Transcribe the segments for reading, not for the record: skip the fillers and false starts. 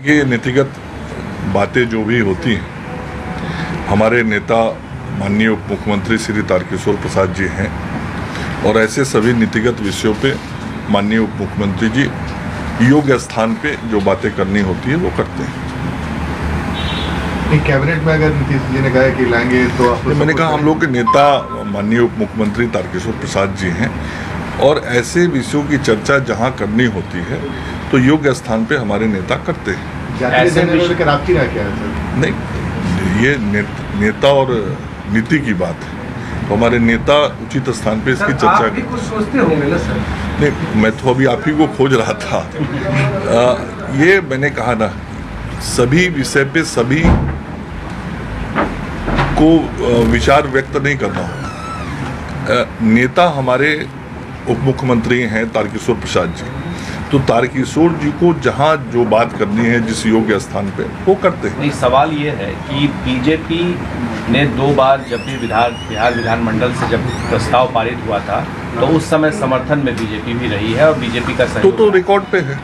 ये नीतिगत बातें जो भी होती हैं, हमारे नेता माननीय उप मुख्यमंत्री श्री तारकिशोर प्रसाद जी हैं और ऐसे सभी नीतिगत विषयों पे माननीय उप मुख्यमंत्री जी योग्य स्थान पे जो बातें करनी होती है वो करते हैं। कैबिनेट में अगर नीतीश जी ने कहा कि लाएंगे तो मैंने कहा हम लोग के नेता माननीय उप मुख्यमंत्री तारकिशोर प्रसाद जी हैं और ऐसे विषयों की चर्चा जहां करनी होती है तो योग्य स्थान पे हमारे नेता करते हैं। ऐसे लेकर आपकी राय क्या है सर? नहीं, ये नेता और नीति की बात है तो हमारे नेता उचित स्थान पे इसकी चर्चा आप भी कुछ सोचते होंगे ना सर? नहीं, मैं तो अभी आप ही को खोज रहा था। ये मैंने कहा ना, सभी विषय पे सभी को विचार व्यक्त नहीं करना होता। नेता हमारे उप मुख्यमंत्री हैं तारकिशोर प्रसाद जी, तो तारकिशोर जी को जहां जो बात करनी है जिस योग्य स्थान पे वो करते हैं। नहीं, सवाल ये है कि बीजेपी ने 2 बार जब भी बिहार विधानमंडल से जब प्रस्ताव पारित हुआ था तो उस समय समर्थन में बीजेपी भी रही है और बीजेपी का सहयोग तो रिकॉर्ड पे है।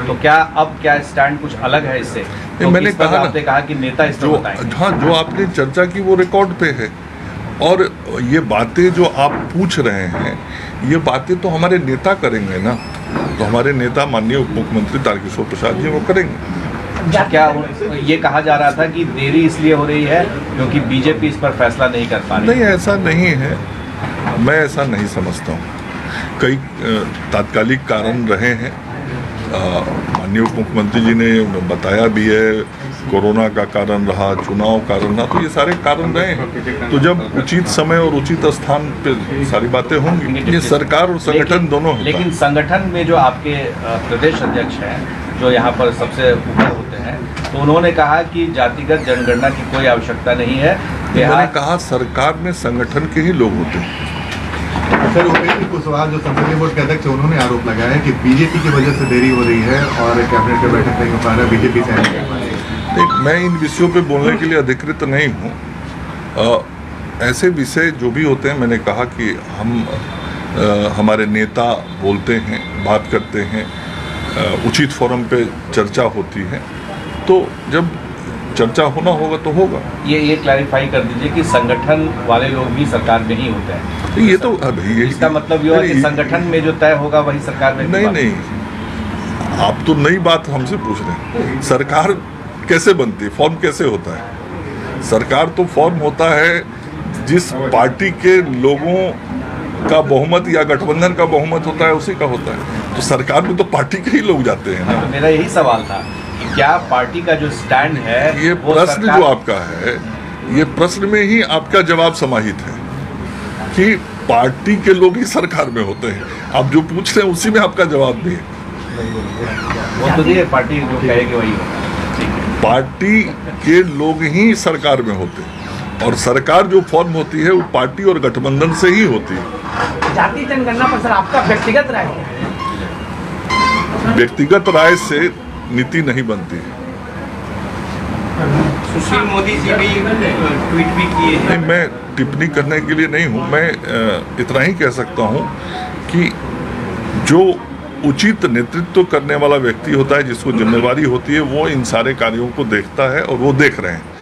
तो क्या स्टैंड कुछ अलग है इससे? तो मैंने कहा आपने कहा कि नेता इस जो जो आपने चर्चा की वो रिकॉर्ड पे है और ये बातें जो आप पूछ रहे हैं ये बातें तो हमारे नेता करेंगे ना, तो हमारे नेता माननीय उप मुख्यमंत्री तारकिशोर प्रसाद जी वो करेंगे। क्या ये कहा जा रहा था कि देरी इसलिए हो रही है क्योंकि बीजेपी इस पर फैसला नहीं कर पा रही? नहीं, ऐसा नहीं है, मैं ऐसा नहीं समझता हूँ। कई तात्कालिक कारण रहे हैं, माननीय उप मुख्यमंत्री जी ने बताया भी है, कोरोना का कारण रहा, चुनाव कारण रहा, तो ये सारे कारण रहे हैं। तो जब उचित समय और उचित स्थान पे सारी बातें होंगी। ये सरकार और संगठन दोनों हैं। लेकिन संगठन में जो आपके प्रदेश अध्यक्ष हैं जो यहाँ पर सबसे ऊपर होते हैं, तो उन्होंने कहा कि जातिगत जनगणना की कोई आवश्यकता नहीं है। मैंने कहा सरकार में संगठन के ही लोग होते हैं। सर, उपेंद्र कुशवाहा जो संसदीय बोर्ड के अध्यक्ष, उन्होंने आरोप लगाया कि बीजेपी की वजह से देरी हो रही है और कैबिनेट में बैठक नहीं हो पा रहा है, बीजेपी से नहीं कर पा रही है। मैं इन विषयों पे बोलने के लिए अधिकृत नहीं हूँ। ऐसे विषय जो भी होते हैं, मैंने कहा कि हमारे नेता बोलते हैं, बात करते हैं, उचित फोरम पे चर्चा होती है, तो जब चर्चा होना होगा तो होगा। ये क्लैरिफाई कर दीजिए कि संगठन वाले लोग भी सरकार में ही होते हैं। ये तो अभी इसका मतलब ये है कि संगठन में जो तय होगा वही सरकार में? नहीं, आप तो नई बात हमसे पूछ रहे हैं। सरकार कैसे बनती है, फॉर्म कैसे होता है? सरकार तो फॉर्म होता है जिस पार्टी के लोगों का बहुमत या गठबंधन का बहुमत होता है उसी का होता है। तो सरकार में तो पार्टी के ही लोग जाते हैं ना। तो मेरा यही सवाल था कि क्या पार्टी का जो स्टैंड है, ये प्रश्न जो आपका है, ये प्रश्न में ही आपका जवाब समाहित है कि पार्टी के लोग ही सरकार में होते हैं। आप जो पूछ रहे हैं उसी में आपका जवाब भी है। वो तो ये पार्टी जो कहेगी वही होगा। पार्टी के लोग ही सरकार में होते हैं और सरकार जो फॉर्म होती है वो पार्टी और गठबंधन से ही होती है। जाति जनगणना पर सर आपका व्यक्तिगत राय है? व्यक्तिगत राय से नीति नहीं बनती है। सुशील मोदी जी भी ट्वीट भी किए हैं। नहीं, मैं टिप्पणी करने के लिए नहीं हूँ। मैं इतना ही कह सकता हूँ कि जो उचित नेतृत्व करने वाला व्यक्ति होता है, जिसको जिम्मेवारी होती है, वो इन सारे कार्यों को देखता है और वो देख रहे हैं।